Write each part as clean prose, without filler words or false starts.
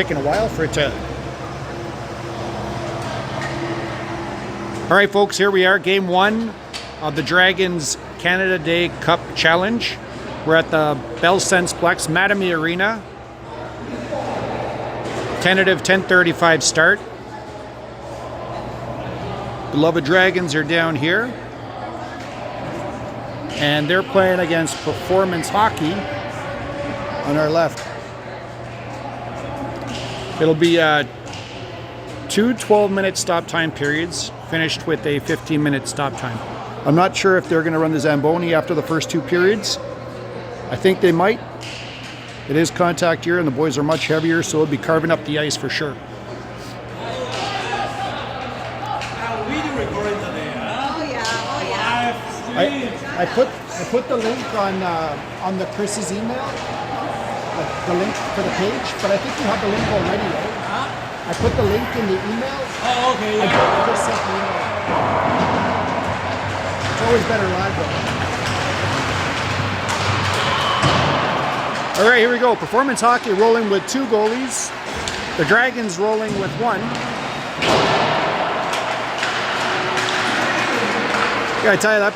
taking a while for it to... All right, folks, here we are, game one of the Dragons Canada Day Cup Challenge. We're at the Bell Sensplex Mattamy Arena. Tentative 10:35 start. Beloved Dragons are down here. And they're playing against Performance Hockey on our left. It'll be two 12-minute stop time periods, finished with a 15-minute stop time. I'm not sure if they're going to run the Zamboni after the first two periods. I think they might. It is contact year and the boys are much heavier, so they'll be carving up the ice for sure. I put the link on the Chris's email, the link for the page, but I think you have the link already, right? I put the link in the email. Oh, okay. Yeah. I just sent the email. It's always better live though. All right, here we go. Performance Hockey rolling with two goalies. The Dragons rolling with one. Gotta tell you, that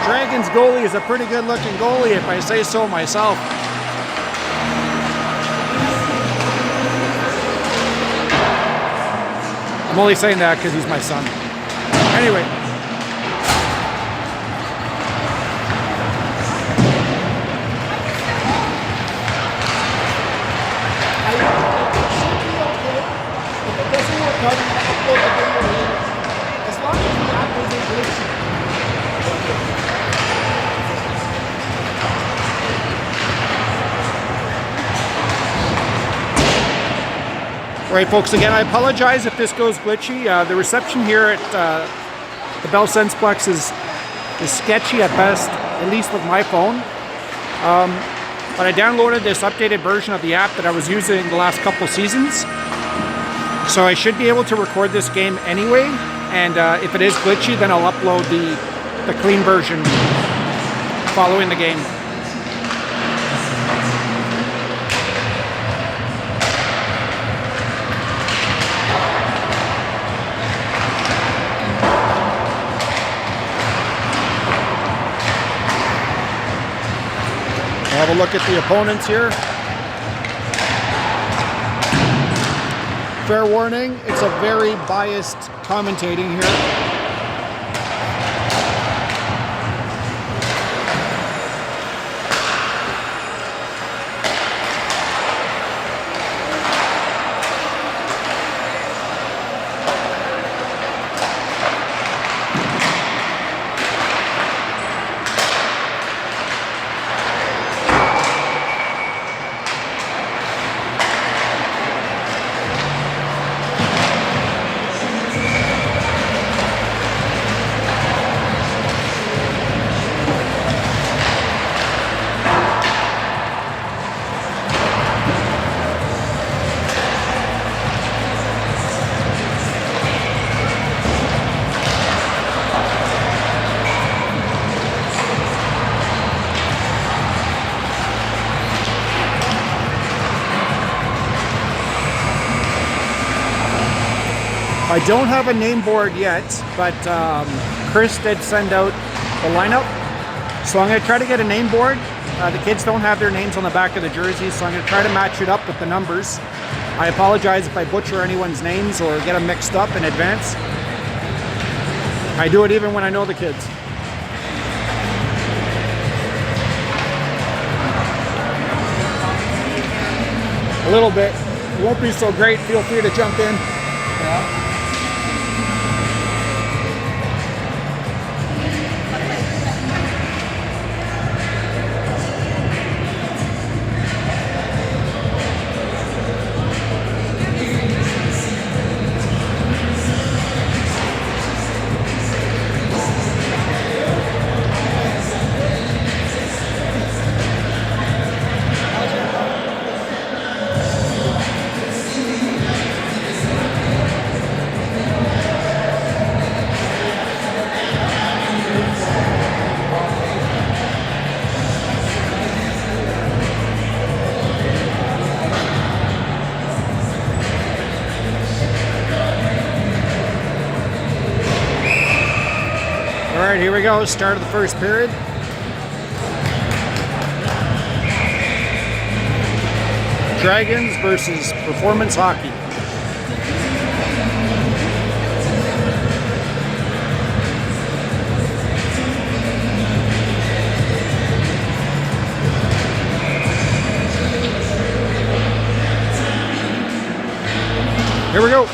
Dragons goalie is a pretty good looking goalie, if I say so myself. I'm only saying that because he's my son. Anyway. If it doesn't work out, I'll upload the video later. As long as the app isn't glitchy. All right, folks, again, I apologize if this goes glitchy. The reception here at the Bell Sensplex is sketchy at best, at least with my phone. But I downloaded this updated version of the app that I was using the last couple seasons. So I should be able to record this game anyway. And if it is glitchy, then I'll upload the clean version following the game. Have a look at the opponents here. Fair warning, it's a very biased commentating here. I don't have a name board yet, but Chris did send out the lineup. So I'm going to try to get a name board. The kids don't have their names on the back of the jerseys, so I'm going to try to match it up with the numbers. I apologize if I butcher anyone's names or get them mixed up in advance. I do it even when I know the kids. A little bit. It won't be so great. Feel free to jump in. Yeah. go, start of the first period. Dragons versus Performance Hockey. Here we go.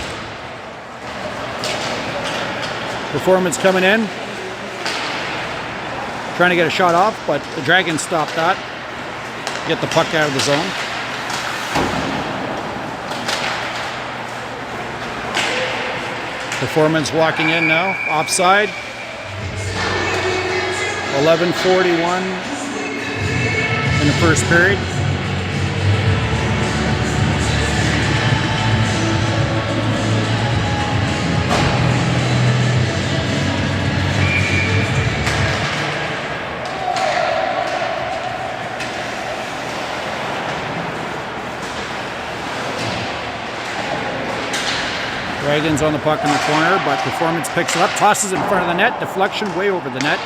Performance coming in. Trying to get a shot off, but the Dragons stopped that. Get the puck out of the zone. Performance walking in now, offside. 11:41 in the first period. Dragons on the puck in the corner, but Performance picks it up, tosses it in front of the net, deflection way over the net.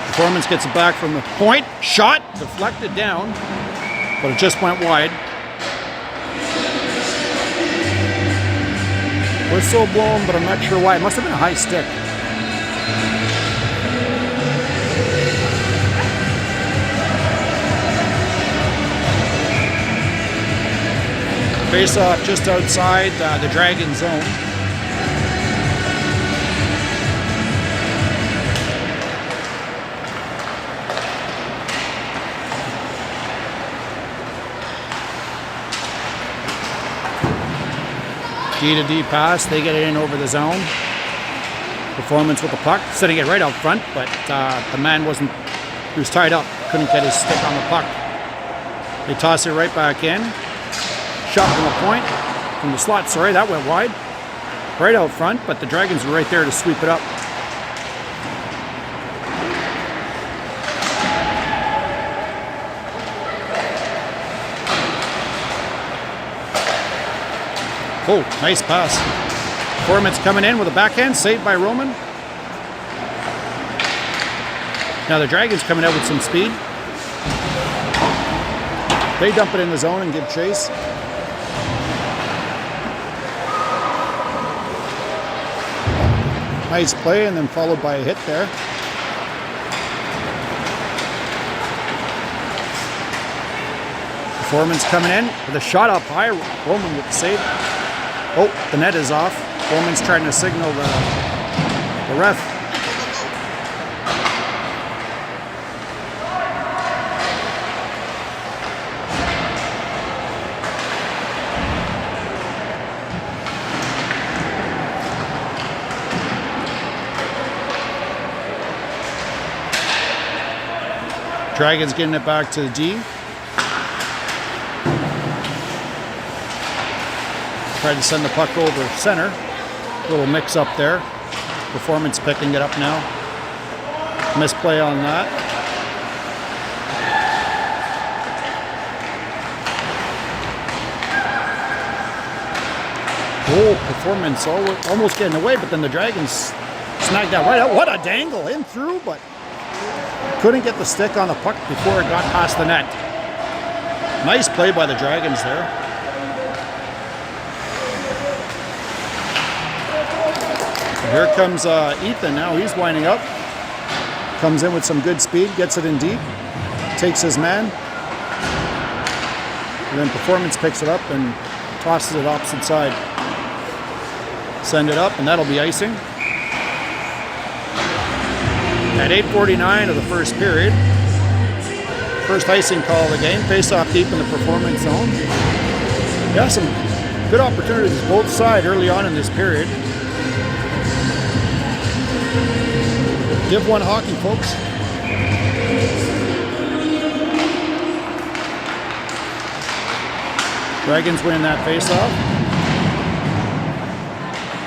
Performance gets it back from the point, shot, deflected down, but it just went wide. Whistle blown, but I'm not sure why. It must have been a high stick. Face off just outside the Dragon zone. D to D pass, they get it in over the zone. Performance with the puck, setting it right out front, but the man he was tied up, couldn't get his stick on the puck. They toss it right back in. Shot from the point, from the slot, sorry, that went wide. Right out front, but the Dragons were right there to sweep it up. Oh, nice pass. Performance coming in with a backhand, saved by Roman. Now the Dragons coming out with some speed. They dump it in the zone and give chase. Nice play, and then followed by a hit there. Performance coming in with a shot up high. Roman with the save. Oh, the net is off. Roman's trying to signal the ref. Dragons getting it back to the D. Tried to send the puck over center. Little mix up there. Performance picking it up now. Misplay on that. Oh, Performance almost getting away, but then the Dragons snagged that right out. What a dangle in through, but couldn't get the stick on the puck before it got past the net. Nice play by the Dragons there. Here comes Ethan now. He's winding up. Comes in with some good speed, gets it in deep, takes his man. And then Performance picks it up and tosses it opposite side. Send it up, and that'll be icing. At 8:49 of the first period. First icing call of the game. Face off deep in the Performance zone. Yeah, some good opportunities both sides early on in this period. Div 1 hockey, folks. Dragons win that face off.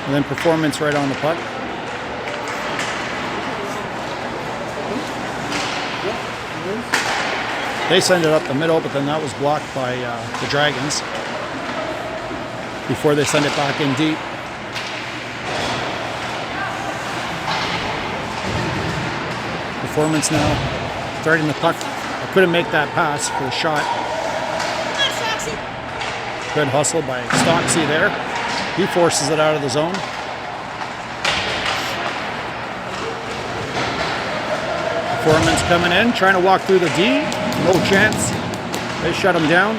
And then Performance right on the puck. They send it up the middle, but then that was blocked by the Dragons before they send it back in deep. Performance now starting the puck. I couldn't make that pass for a shot. Good hustle by Stocksy there. He forces it out of the zone. Performance coming in, trying to walk through the D. No chance. They shut him down.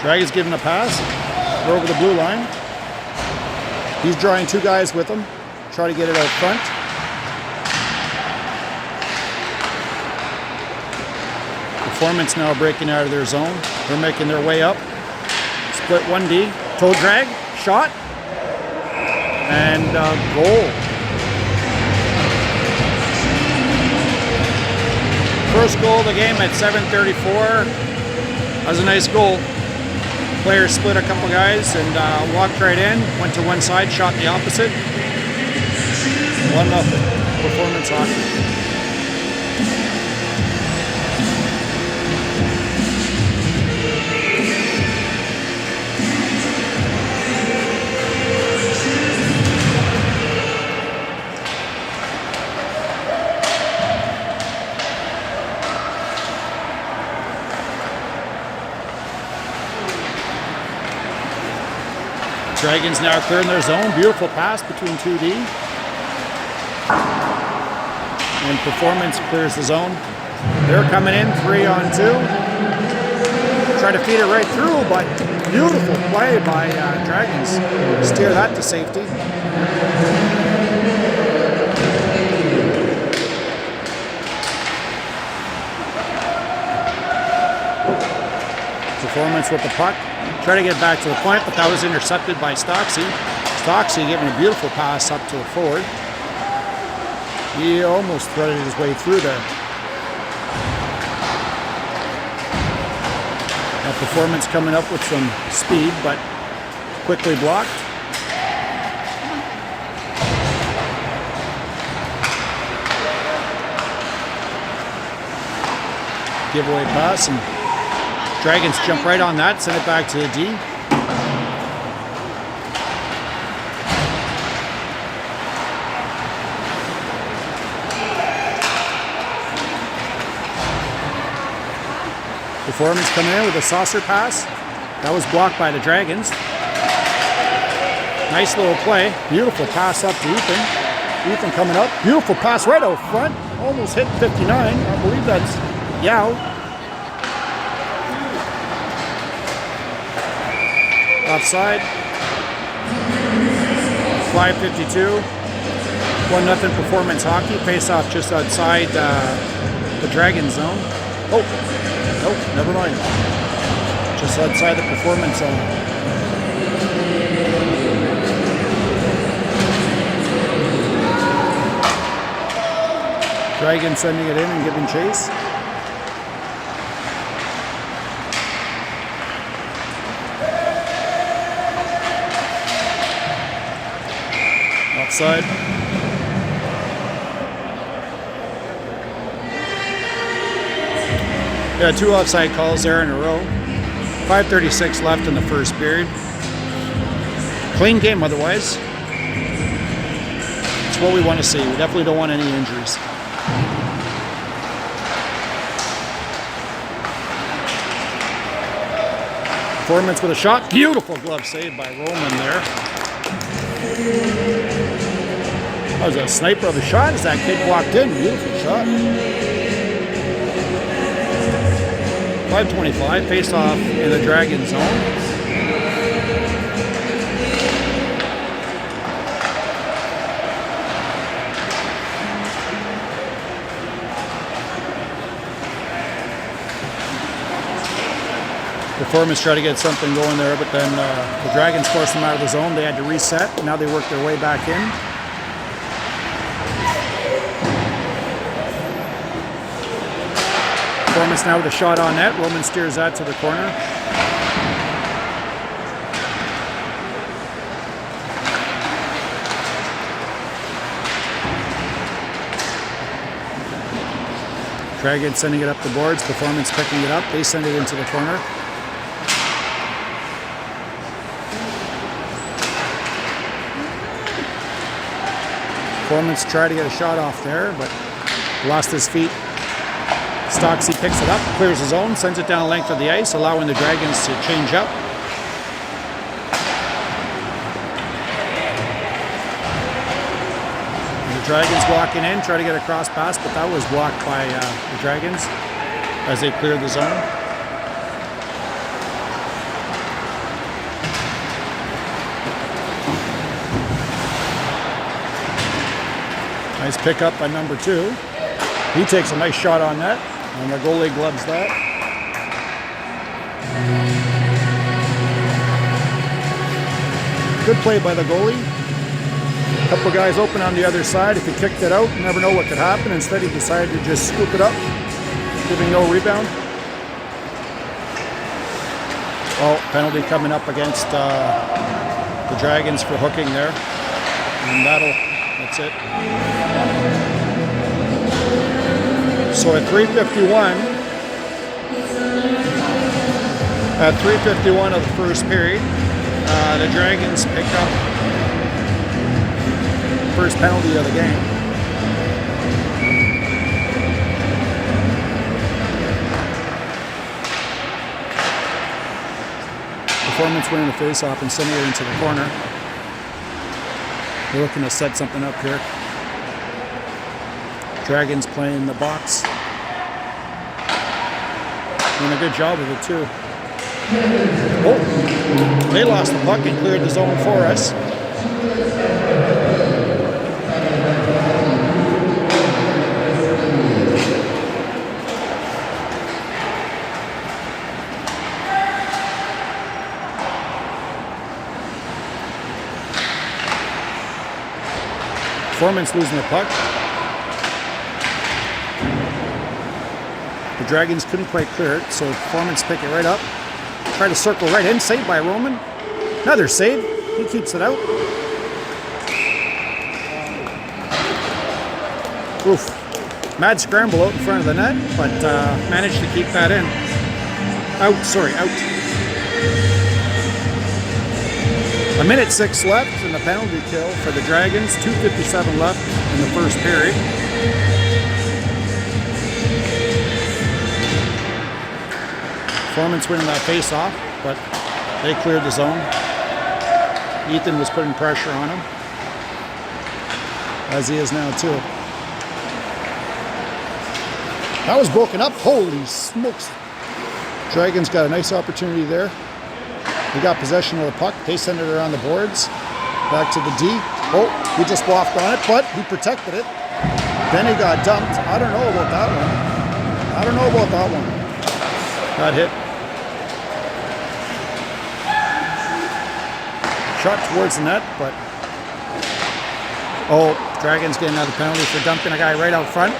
Dragons giving a pass. We're over the blue line. He's drawing two guys with him. Try to get it out front. Performance now breaking out of their zone. They're making their way up. Split 1D. Toe drag. Shot. And goal. First goal of the game at 7:34. That was a nice goal. Players split a couple guys and walked right in. Went to one side, shot the opposite. 1-0. Performance hockey. Dragons now clearing their zone. Beautiful pass between 2D. And Performance clears the zone. They're coming in 3-on-2. Try to feed it right through, but beautiful play by Dragons. Steer that to safety. Performance with the puck. Try to get back to the point, but that was intercepted by Stocksy. Stocksy giving a beautiful pass up to the forward. He almost threaded his way through there. Now Performance coming up with some speed, but quickly blocked. Giveaway pass, and Dragons jump right on that, send it back to the D. Performance coming in with a saucer pass. That was blocked by the Dragons. Nice little play. Beautiful pass up to Ethan. Ethan coming up. Beautiful pass right out front. Almost hit 59. I believe that's Yao. Offside. 5:52. 1-0 Performance hockey. Face off just outside the Dragon zone. Oh, nope, never mind. Just outside the Performance zone. Dragon sending it in and giving chase. Offside. Yeah, two offside calls there in a row. 5:36 left in the first period. Clean game otherwise. It's what we want to see. We definitely don't want any injuries. Performance with a shot. Beautiful glove save by Roman there. That was a sniper of a shot as that kid walked in. Beautiful shot. 5:25, face off in the Dragon zone. Performance tried to get something going there, but then the Dragons forced them out of the zone. They had to reset. Now they work their way back in. Performance now with a shot on net. Roman steers that to the corner. Dragons sending it up the boards. Performance picking it up. They send it into the corner. Performance tried to get a shot off there, but lost his feet. Stocksy picks it up, clears his own, sends it down the length of the ice, allowing the Dragons to change up. The Dragons walking in, try to get a cross pass, but that was blocked by the Dragons as they cleared the zone. Nice pickup by number 2. He takes a nice shot on that, and the goalie gloves that. Good play by the goalie. A couple guys open on the other side. If he kicked it out, you never know what could happen. Instead, he decided to just scoop it up, giving no rebound. Oh, penalty coming up against the Dragons for hooking there. And that's it. So at 3:51 of the first period, the Dragons pick up the first penalty of the game. Performance winning the face-off and sending it into the corner. They're looking to set something up here. Dragons playing the box. Doing a good job of it too. Oh, they lost the puck and cleared the zone for us. Performance losing the puck. The Dragons couldn't quite clear it, so Performance pick it right up. Try to circle right in. Saved by Roman. Another save. He keeps it out. Oof. Mad scramble out in front of the net, but managed to keep that in. Out. 1:06 left in the penalty kill for the Dragons. 2:57 left in the first period. Performance winning that face-off, but they cleared the zone. Ethan was putting pressure on him, as he is now too. That was broken up. Holy smokes. Dragons got a nice opportunity there. They got possession of the puck. They sent it around the boards. Back to the D. Oh, he just waffed on it, but he protected it. Then he got dumped. I don't know about that one. Got hit. Shot towards the net, but... Oh, Dragons getting another penalty for dumping a guy right out front.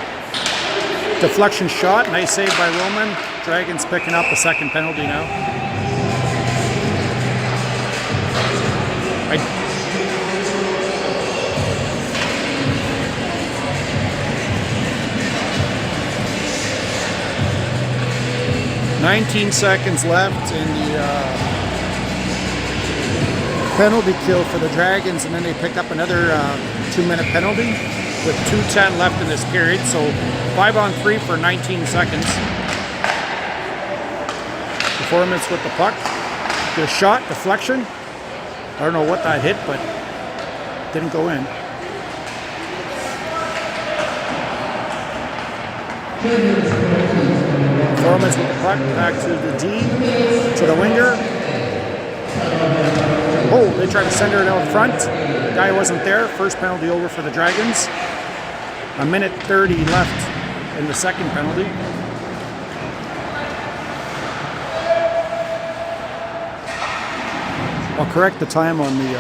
Deflection shot. Nice save by Roman. Dragons picking up a second penalty now. 19 seconds left in the penalty kill for the Dragons, and then they pick up another 2-minute penalty with 2:10 left in this period. So 5-on-3 for 19 seconds. Performance with the puck. Good shot, deflection. I don't know what that hit, but didn't go in. Performance with the puck, back to the D, to the winger. Oh, they tried to send it out front. Guy wasn't there. First penalty over for the Dragons. 1:30 left in the second penalty. I'll correct the time on the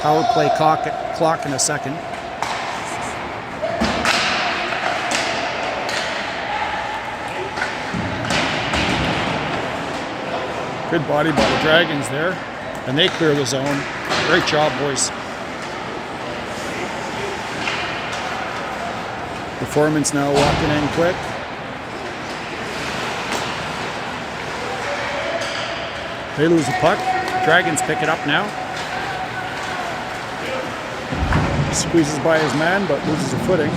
power play clock in a second. Good body by the Dragons there, and they clear the zone. Great job, boys. Performance now walking in quick. They lose the puck. Dragons pick it up now. Squeezes by his man, but loses a footing.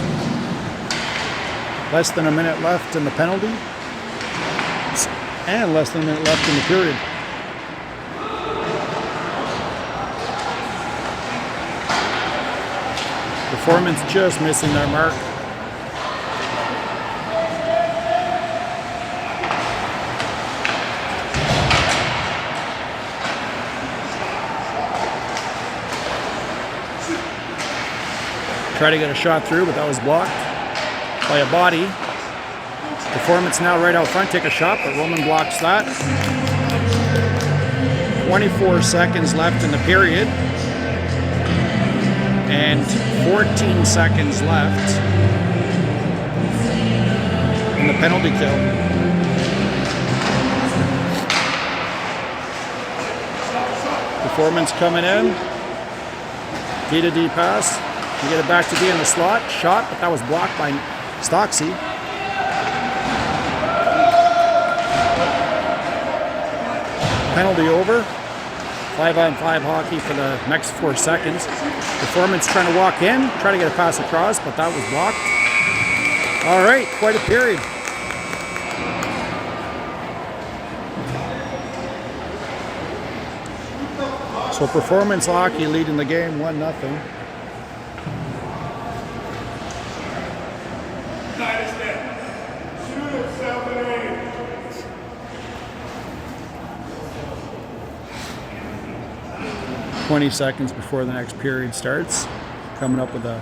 Less than a minute left in the penalty. And less than a minute left in the period. Performance just missing their mark. Try to get a shot through, but that was blocked by a body. Performance now right out front, take a shot, but Roman blocks that. 24 seconds left in the period. And 14 seconds left in the penalty kill. Performance coming in. D to D pass. You get it back to D in the slot. Shot, but that was blocked by Stocksy. Penalty over. 5-on-5 hockey for the next 4 seconds. Performance trying to walk in, try to get a pass across, but that was blocked. All right, quite a period. So Performance Hockey leading the game 1-0. 20 seconds before the next period starts. Coming up with a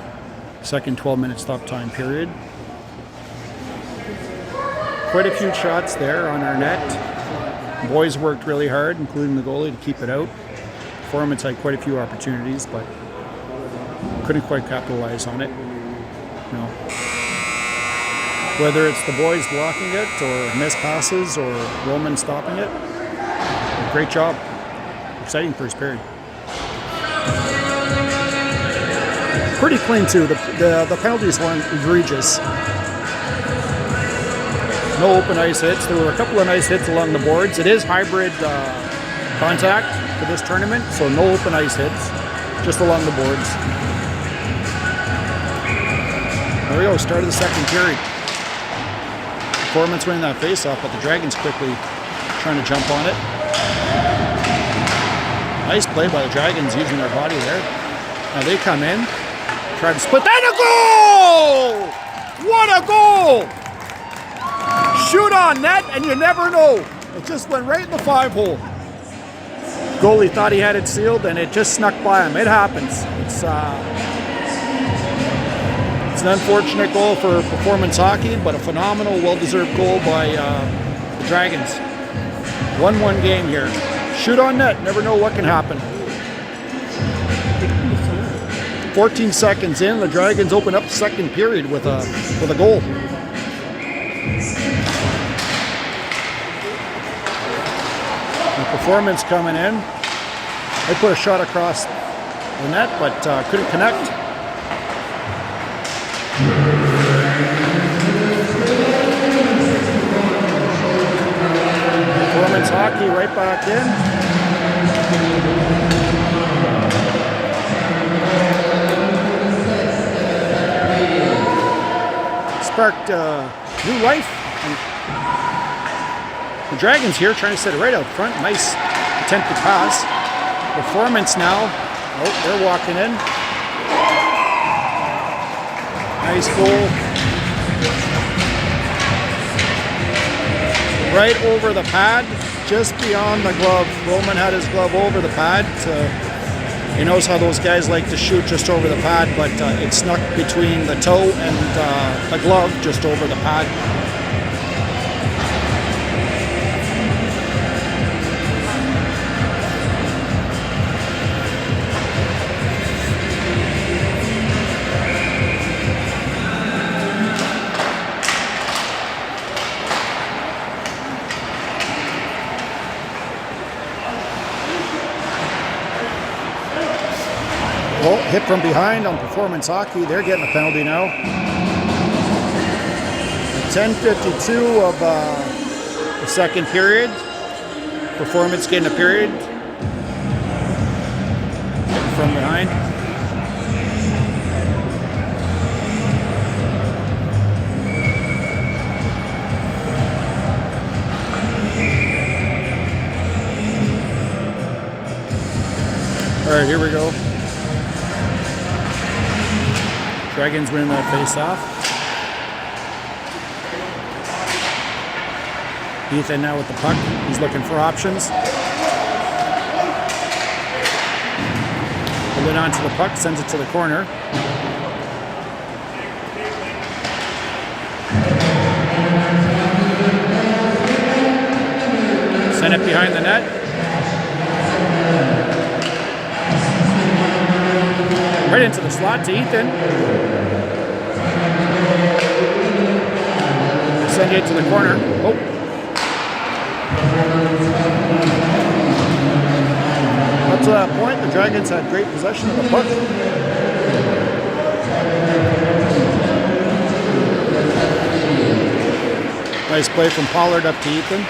second 12-minute stop time period. Quite a few shots there on our net. Boys worked really hard, including the goalie, to keep it out. Performance had quite a few opportunities, but couldn't quite capitalize on it. No. Whether it's the boys blocking it, or missed passes, or Roman stopping it, great job. Exciting first period. Pretty clean too. The penalties weren't egregious. No open ice hits. There were a couple of nice hits along the boards. It is hybrid contact for this tournament, so no open ice hits, just along the boards. There we go. Start of the second period. Performance winning that face-off, but the Dragons quickly trying to jump on it. Nice play by the Dragons using their body there. Now they come in. Try to split. And a goal! What a goal! Shoot on net, and you never know. It just went right in the 5-hole. Goalie thought he had it sealed, and it just snuck by him. It happens. It's an unfortunate goal for Performance Hockey, but a phenomenal, well-deserved goal by the Dragons. 1-1 game here. Shoot on net. Never know what can happen. 14 seconds in, the Dragons open up the second period with a goal. The Performance coming in. They put a shot across the net, but couldn't connect. Performance Hockey right back in. Sparked new life. And the Dragons here trying to set it right out front. Nice attempted pass. Performance now. Oh, they're walking in. Nice goal. Right over the pad, just beyond the glove. Roman had his glove over the pad. He knows how those guys like to shoot just over the pad, but it snuck between the toe and the glove just over the pad. Oh, hit from behind on Performance Hockey. They're getting a penalty now. 10:52 of the second period. Performance getting a period. Hit from behind. right, here we go. Dragons win that face-off. Ethan now with the puck. He's looking for options. Hold it onto the puck, sends it to the corner. Send it behind the net. Right into the slot to Ethan. Send it to the corner. Oh. Up to that point, the Dragons had great possession of the puck. Nice play from Pollard up to Ethan.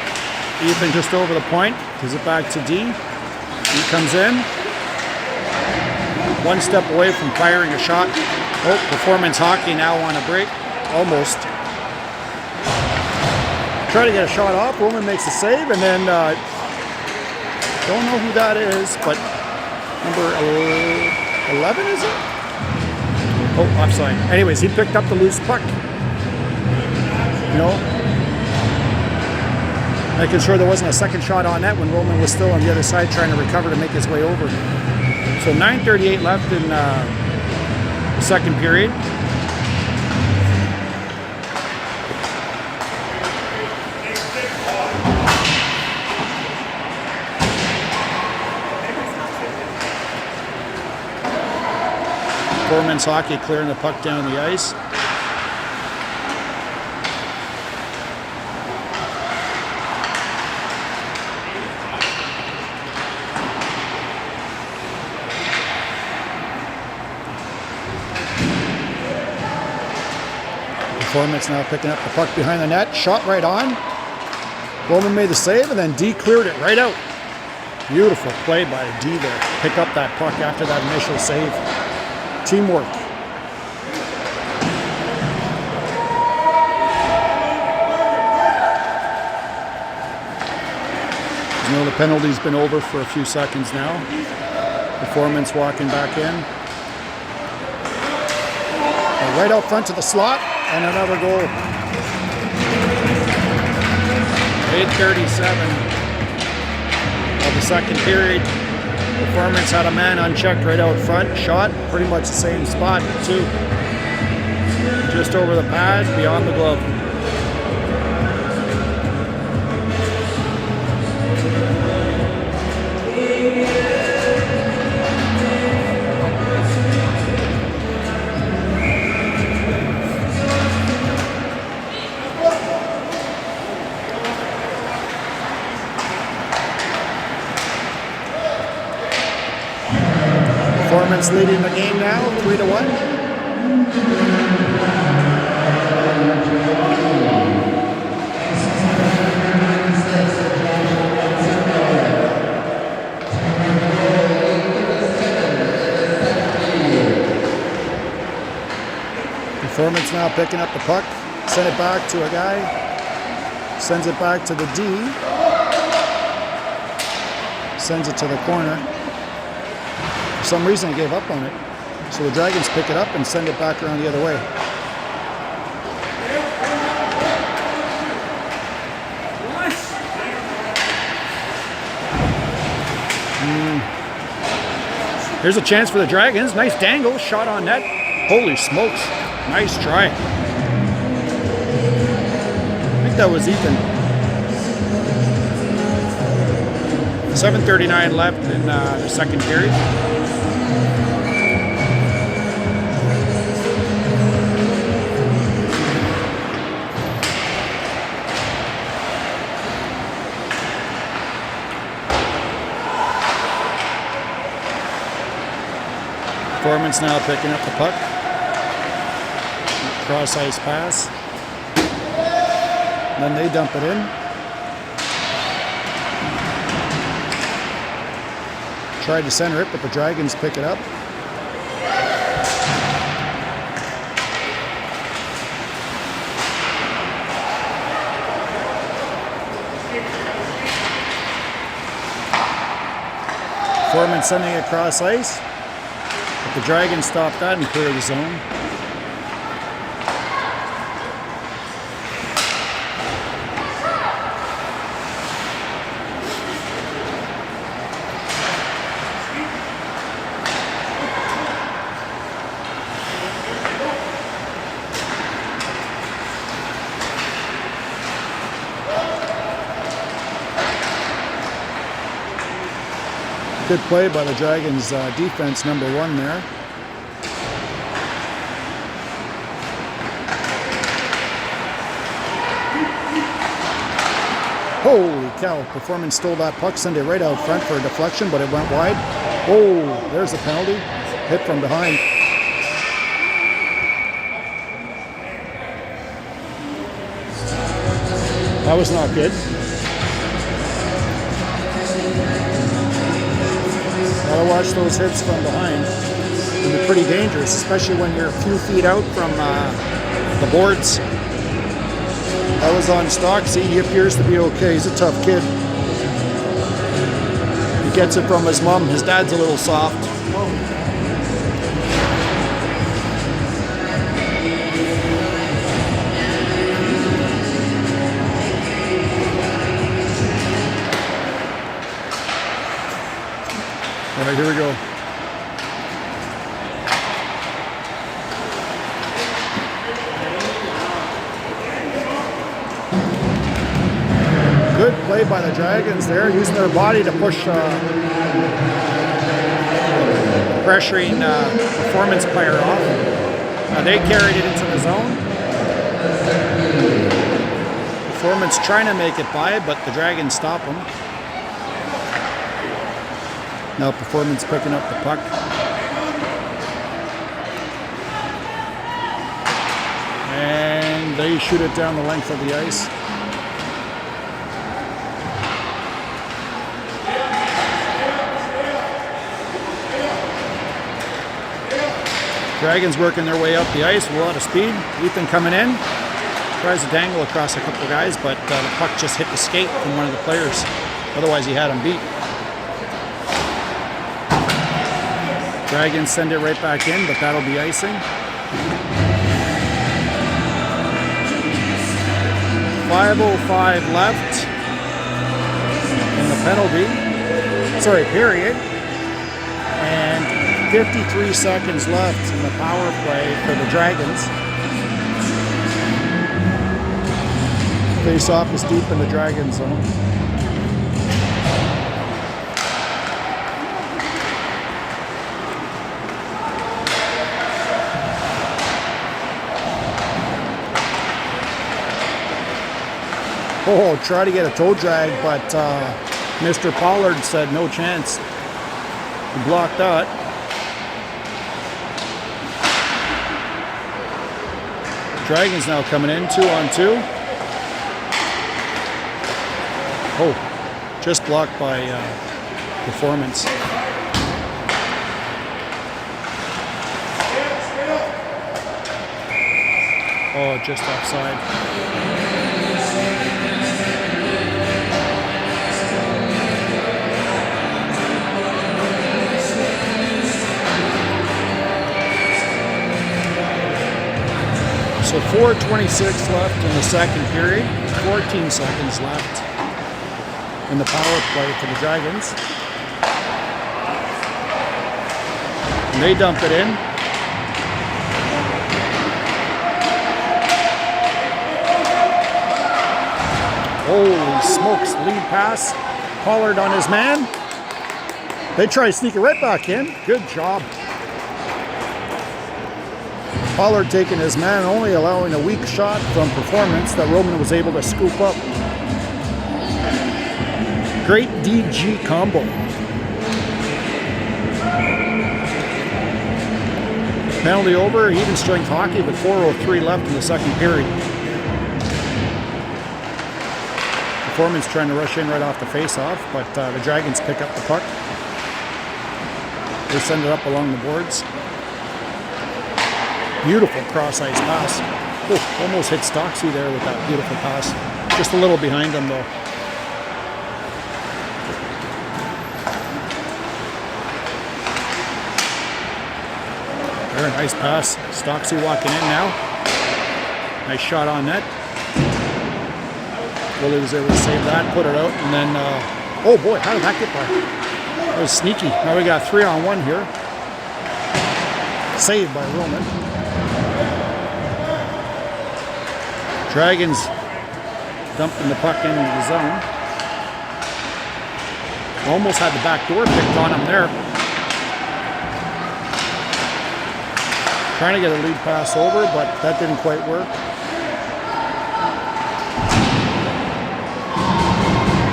Ethan just over the point, gives it back to D. He comes in. One step away from firing a shot. Oh, Performance Hockey now on a break. Almost. Try to get a shot off. Roman makes a save, and then don't know who that is, but number 11 is it? Oh, offside. Anyways, he picked up the loose puck. You know, making sure there wasn't a second shot on net when Roman was still on the other side trying to recover to make his way over. So 9:38 left in the second period. Performance Hockey clearing the puck down the ice. Performance now picking up the puck behind the net. Shot right on. Bowman made the save, and then D cleared it right out. Beautiful play by D there. Pick up that puck after that initial save. Teamwork. You know, the penalty's been over for a few seconds now. Performance walking back in. Right out front to the slot, and another goal. 8:37 of the second period. Performance had a man unchecked right out front. Shot, pretty much the same spot, too. Just over the pad, beyond the glove. Performance leading the game now, 3-1. Performance now picking up the puck, send it back to a guy, sends it back to the D, sends it to the corner. For some reason, he gave up on it. So the Dragons pick it up and send it back around the other way. Here's a chance for the Dragons. Nice dangle, shot on net. Holy smokes. Nice try. I think that was Ethan. 7:39 left in the second period. Performance now picking up the puck. Cross ice pass. And then they dump it in. Tried to center it, but the Dragons pick it up. Performance sending it across ice. But the Dragons stopped that and cleared the zone. Good play by the Dragons defense, number 1 there. Holy cow, Performance stole that puck, sent it right out front for a deflection, but it went wide. Oh, there's the penalty. Hit from behind. That was not good. Gotta watch those hits from behind. And they're pretty dangerous, especially when you're a few feet out from the boards. That was on Stocksy. He appears to be okay. He's a tough kid. He gets it from his mom. His dad's a little soft. All right, here we go. Good play by the Dragons there, using their body to push pressuring Performance player off. They carried it into the zone. Performance trying to make it by, but the Dragons stop them. Now Performance picking up the puck. And they shoot it down the length of the ice. Dragons working their way up the ice with a lot of speed. Ethan coming in. Tries to dangle across a couple of guys, but the puck just hit the skate from one of the players. Otherwise he had him beat. Dragons send it right back in, but that'll be icing. 5:05 left in the penalty. Sorry, period. And 53 seconds left in the power play for the Dragons. Face-off is deep in the Dragon zone. Oh, try to get a toe drag, but Mr. Pollard said no chance. He blocked that. Dragons now coming in, 2-on-2. Oh, just blocked by Performance. Oh, just offside. So 4:26 left in the second period, 14 seconds left in the power play for the Dragons. And they dump it in. Holy smokes, lead pass. Pollard on his man. They try to sneak it right back in. Good job. Pollard taking his man, only allowing a weak shot from Performance that Roman was able to scoop up. Great DG combo. Penalty over, even strength hockey, but 4:03 left in the second period. Performance trying to rush in right off the face-off, but the Dragons pick up the puck. They send it up along the boards. Beautiful cross-ice pass. Oh, almost hit Stocksy there with that beautiful pass. Just a little behind him, though. There, nice pass. Stocksy walking in now. Nice shot on net. Willie was able to save that, put it out, and then, oh boy, how did that get by? That was sneaky. Now we got 3-on-1 here. Saved by Roman. Dragons dumping the puck into the zone. Almost had the back door picked on him there. Trying to get a lead pass over, but that didn't quite work.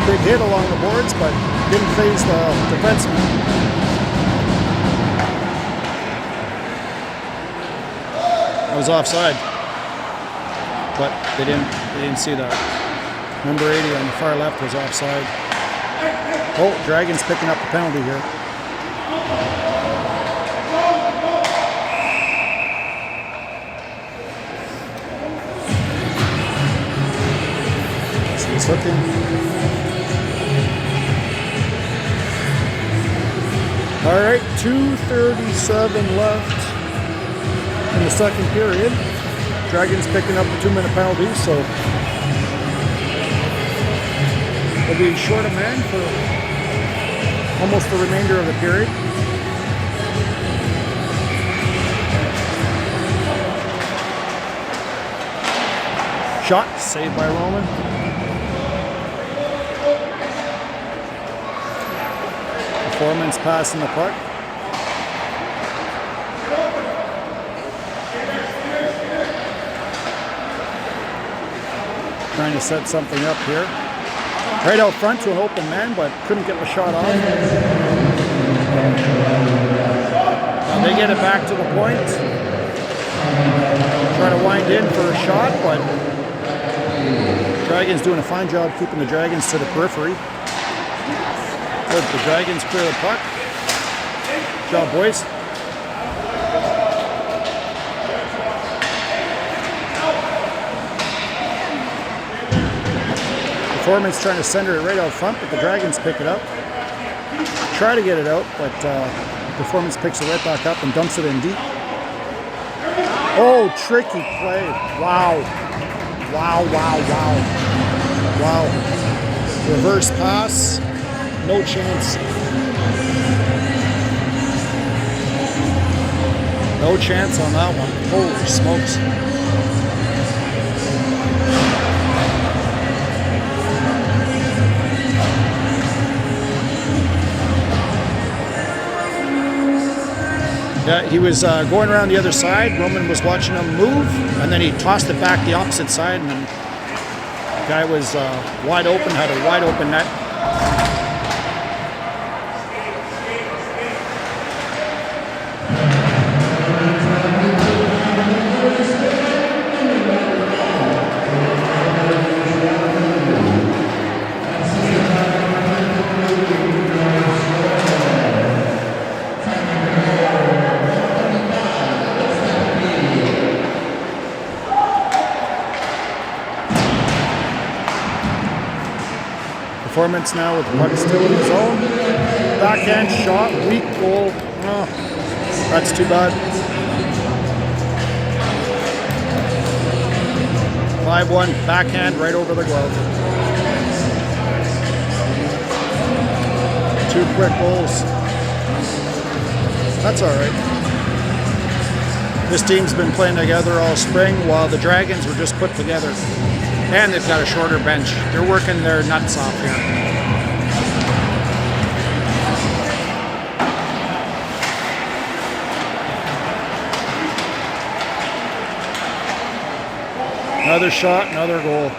Big hit along the boards, but didn't phase the defenseman. That was offside, but they didn't see that. Number 80 on the far left was offside. Oh, Dragons picking up the penalty here. So he's looking. All right, 2:37 left in the second period. Dragons picking up the 2-minute penalty, so they'll be short a man for almost the remainder of the period. Shot saved by Roman. Performance passing the puck. Trying to set something up here. Right out front to an open man, but couldn't get the shot off. Now they get it back to the point. Try to wind in for a shot, but Dragons doing a fine job keeping the Dragons to the periphery. Good, the Dragons clear the puck. Good job, boys. Performance trying to center it right out front, but the Dragons pick it up. Try to get it out, but Performance picks it right back up and dumps it in deep. Oh, tricky play. Wow. Wow, wow, wow. Wow. Reverse pass. No chance. No chance on that one. Holy smokes. Yeah, he was going around the other side. Roman was watching him move, and then he tossed it back the opposite side, and the guy was wide open, had a wide open net. Performance now with the puck still in the zone. Backhand shot, weak goal. Oh, that's too bad. 5-1 backhand right over the glove. 2 quick goals. That's all right. This team's been playing together all spring while the Dragons were just put together. And they've got a shorter bench. They're working their nuts off here. Another shot, another goal.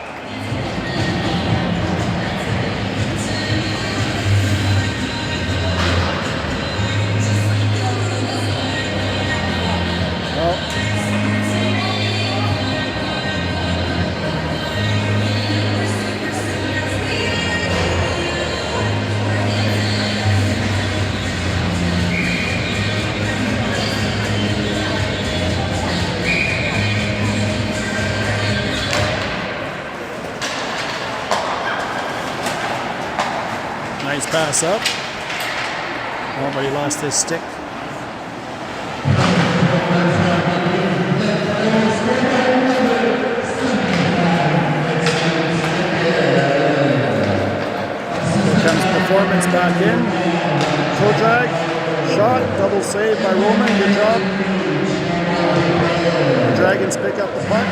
Nice pass up. Oh, but he lost his stick. Performance back in. Toe drag. Shot. Double save by Roman. Good job. Dragons pick up the puck.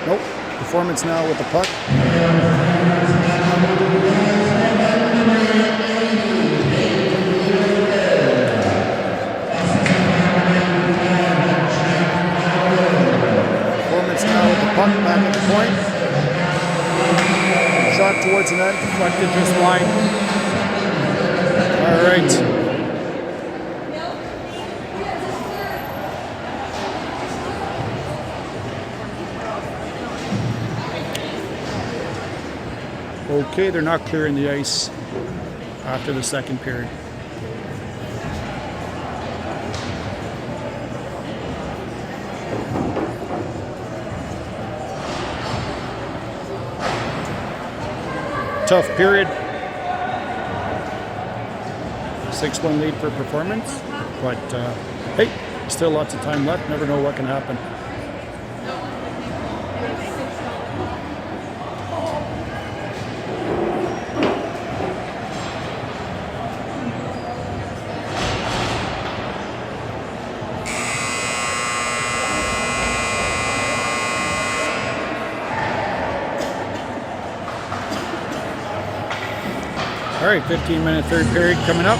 Nope. Performance now with the puck. Performance now with the puck back at the point. Shot towards the net, deflected just wide. All right. Okay, they're not clearing the ice after the second period. Tough period. 6-1 lead for Performance, but hey, still lots of time left. Never know what can happen. All right, 15-minute third period coming up.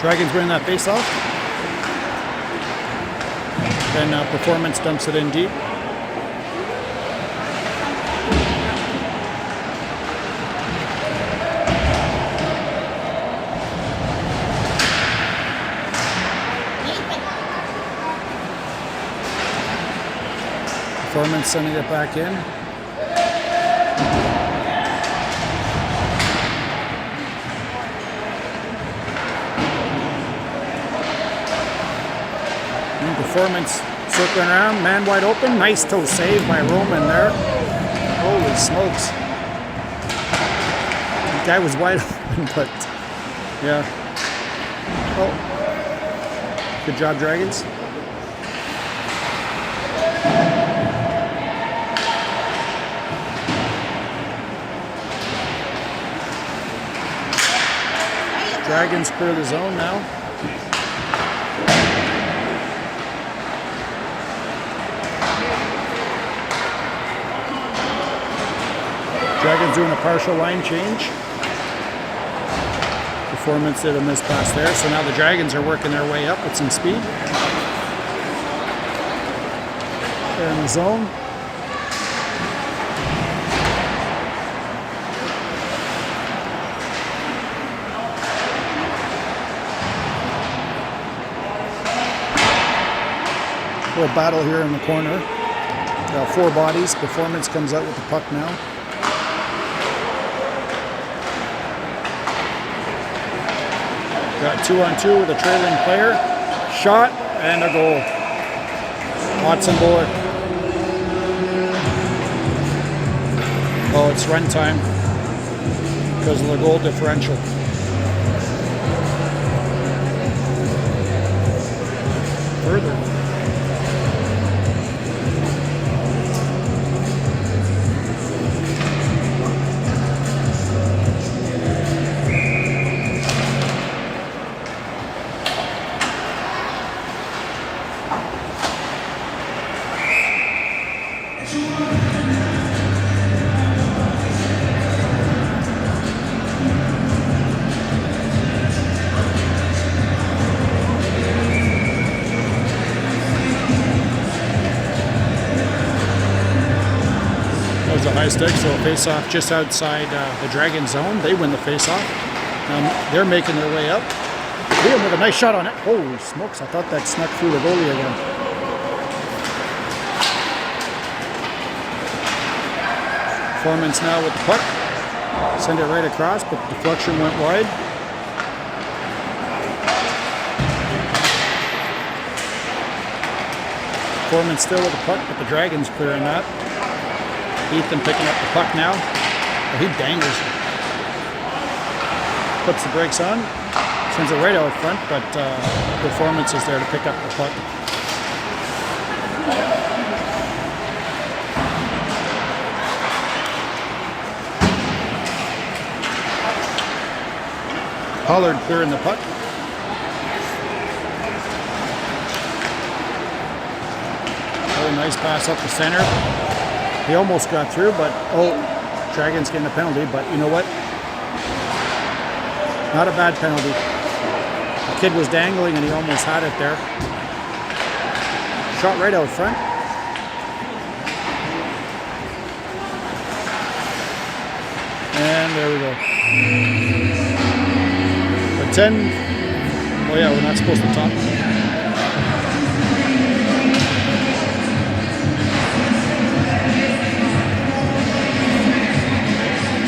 Dragons winning that face-off. Then Performance dumps it in deep. Performance sending it back in. And Performance circling around, man wide open. Nice toe save by Roman there. Holy smokes. The guy was wide open, but yeah. Oh. Good job, Dragons. Dragons clear the zone now. Dragons doing a partial line change. Performance did a miss pass there, so now the Dragons are working their way up with some speed. They're in the zone. Little battle here in the corner. Got 4 bodies. Performance comes out with the puck now. Got 2-on-2 with a trailing player. Shot and a goal. Watson Bullock. Oh, it's run time because of the goal differential. Further. A high stick, so a face-off just outside the Dragon zone. They win the face-off. They're making their way up. Liam with a nice shot on it. Holy smokes, I thought that snuck through the goalie again. Performance now with the puck. Send it right across, but the deflection went wide. Performance still with the puck, but the Dragons clearing that. Ethan picking up the puck now. Oh, he dangles it. Puts the brakes on. Sends it right out front, but Performance is there to pick up the puck. Pollard clearing the puck. Oh, nice pass up the center. He almost got through, but Dragons getting a penalty. But you know what? Not a bad penalty. The kid was dangling and he almost had it there. Shot right out front. And there we go. 10. Oh yeah, we're not supposed to talk.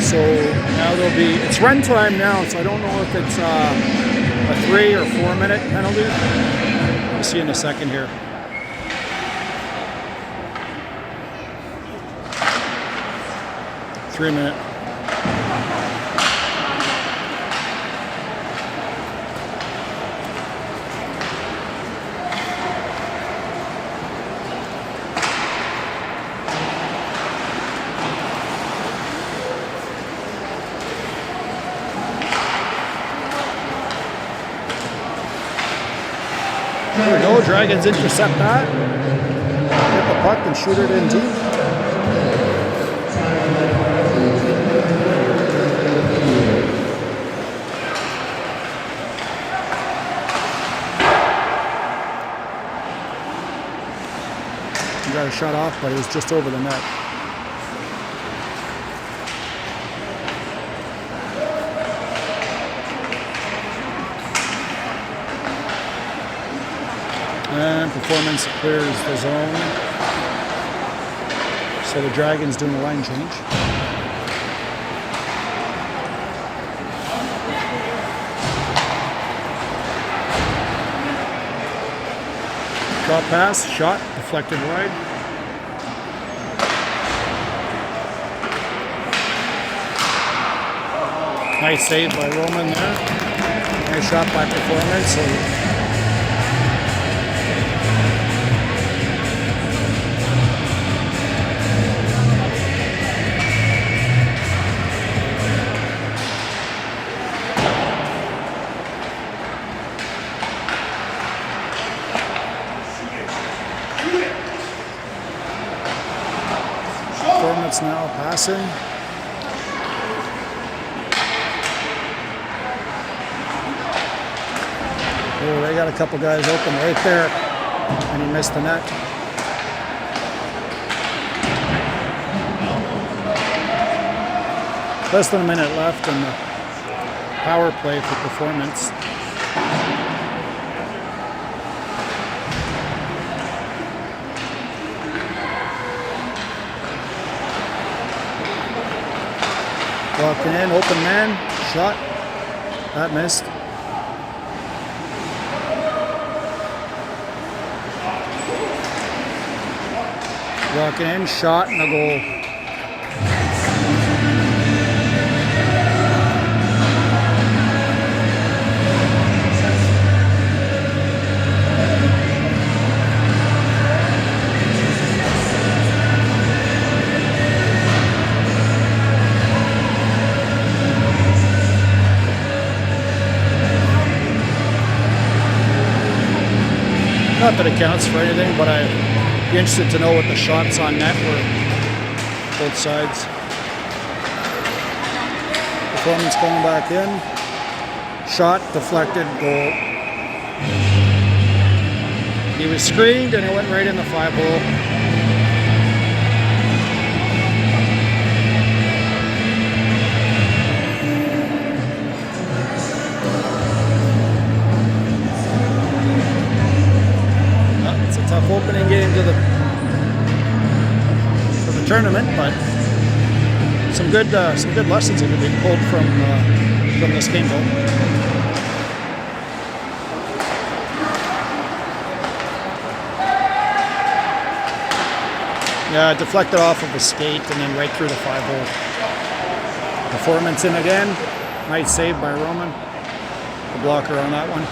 So now there'll be, it's run time now, so I don't know if it's a 3 or 4 minute penalty. We'll see in a second here. Three-minute. There we go, Dragons intercept that. Get the puck and shoot it in deep. He got a shot off, but it was just over the net. And Performance clears the zone. So the Dragons doing a line change. Drop pass, shot, deflected wide. Nice save by Roman there. Nice shot by Performance. So Performance now passing. Oh, they got a couple guys open right there, and he missed the net. Less than a minute left in the power play for Performance. Walking in, open man, shot. That missed. Walking in, shot, and a goal. Not that it counts for anything, but I'd be interested to know what the shots on net were, both sides. Performance coming back in. Shot, deflected, goal. He was screened and it went right in the 5-hole. Tough opening game to the tournament, but some good lessons that can be pulled from this game though. Yeah, deflected off of the skate and then right through the 5-hole. Performance in again. Nice save by Roman. The blocker on that one.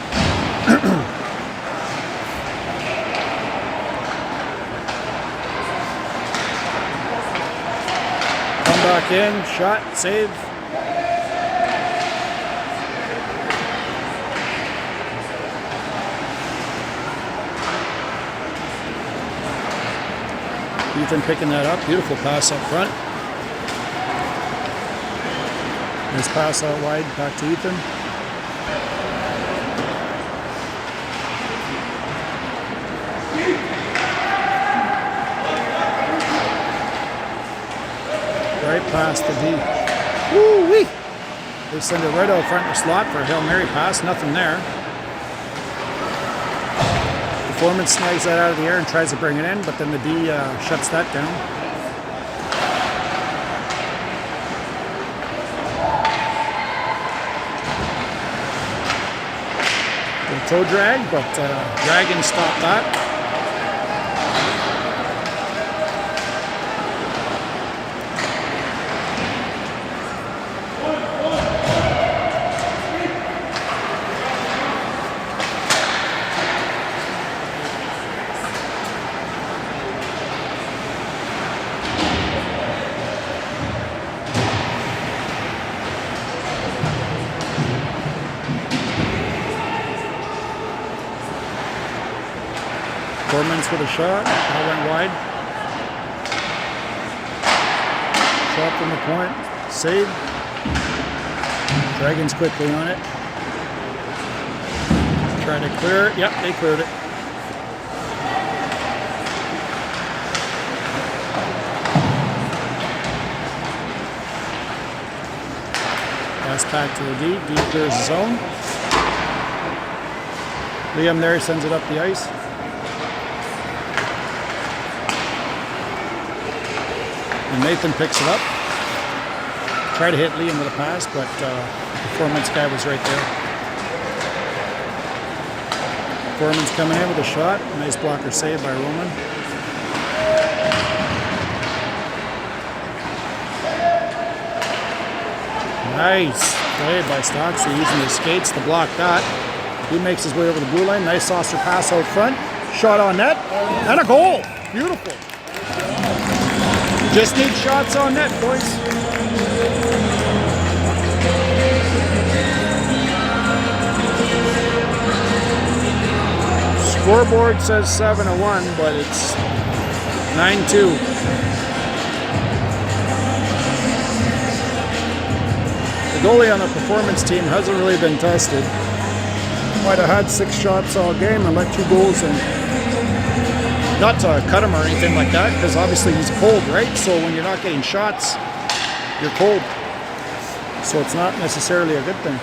Come back in, shot, save. Ethan picking that up. Beautiful pass up front. Nice pass out wide. Back to Ethan. Right past the D. Woo-wee! They send it right out front in the slot for a Hail Mary pass. Nothing there. Performance snags that out of the air and tries to bring it in, but then the D shuts that down. Little toe drag, but Dragon stopped that. Performance with a shot. That went wide. Shot from the point. Save. Dragons quickly on it. Trying to clear it. Yep, they cleared it. Pass back to the D. D clears the zone. Liam there sends it up the ice. And Nathan picks it up. Tried to hit Liam with a pass, but Performance guy was right there. Performance coming in with a shot. Nice blocker save by Roman. Nice play by Stocksy using his skates to block that. He makes his way over the blue line. Nice saucer pass out front. Shot on net. And a goal. Beautiful. Just need shots on net, boys. Scoreboard says 7-1, but it's 9-2. The goalie on the Performance team hasn't really been tested. Might have had 6 shots all game and let 2 goals in. Not to cut him or anything like that, because obviously he's cold, right? So when you're not getting shots, you're cold. So it's not necessarily a good thing.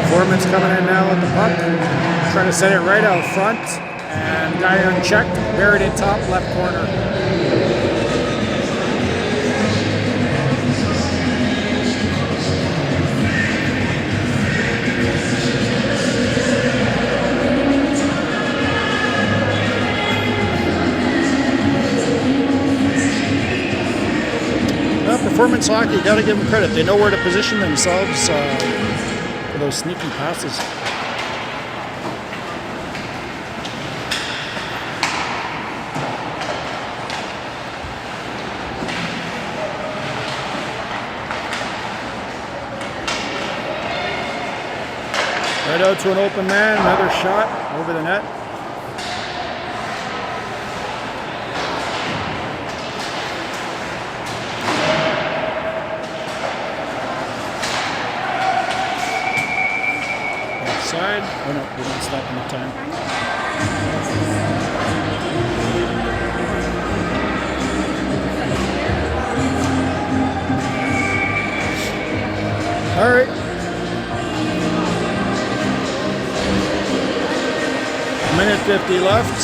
Performance coming in now with the puck. Trying to set it right out front. And guy unchecked, buried it top left corner. Well, Performance hockey, you got to give them credit. They know where to position themselves for those sneaky passes. Right out to an open man, another shot over the net. Offside. Oh no, we didn't stop enough time. All right. Minute 50 left.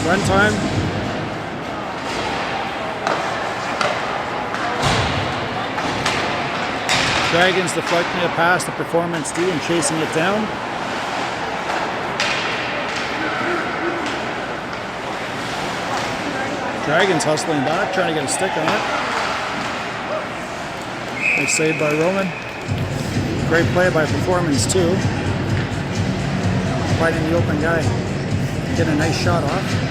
Run time. Dragons deflecting a pass to Performance D and chasing it down. Dragons hustling back, trying to get a stick on it. Nice save by Roman. Great play by Performance too. Fighting the open guy. Get a nice shot off.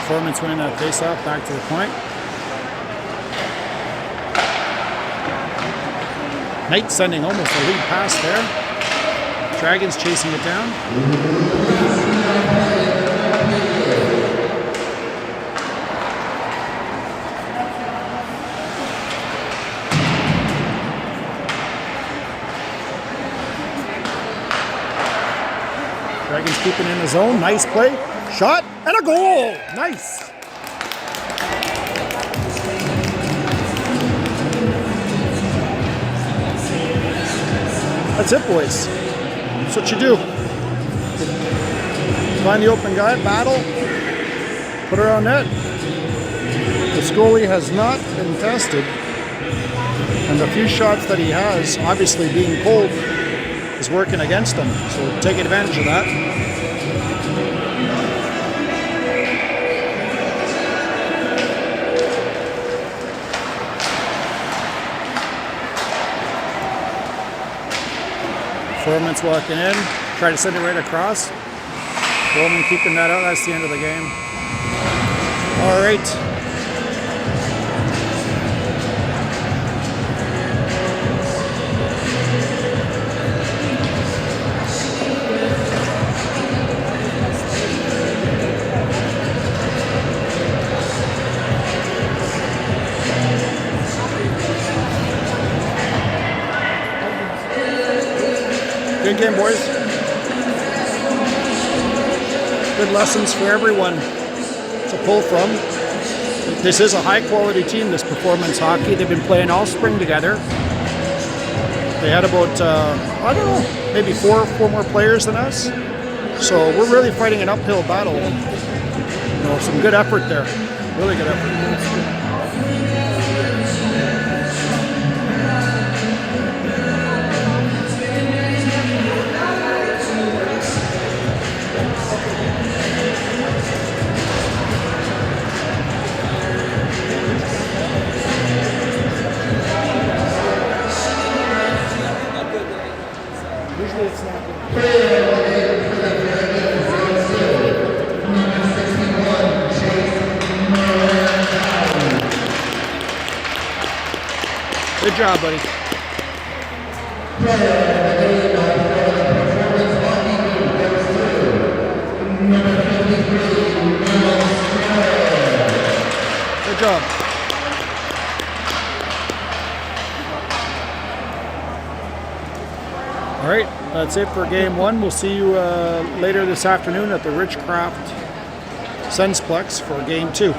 Performance winning that face-off, back to the point. Knight sending almost a lead pass there. Dragons chasing it down. Dragons keeping in the zone. Nice play. Shot and a goal. Nice. That's it, boys. That's what you do. Find the open guy, battle, put her on net. The goalie has not been tested, and the few shots that he has, obviously being cold, is working against him. So take advantage of that. Performance walking in, try to send it right across. Roman keeping that out, that's the end of the game. All right. Good game, boys. Good lessons for everyone to pull from. This is a high-quality team, this Performance Hockey. They've been playing all spring together. They had about, I don't know, maybe four more players than us. So we're really fighting an uphill battle. You know, some good effort there. Really good effort. Good job, buddy. Good job. All right, that's it for game one. We'll see you later this afternoon at the Richcraft Sensplex for game two.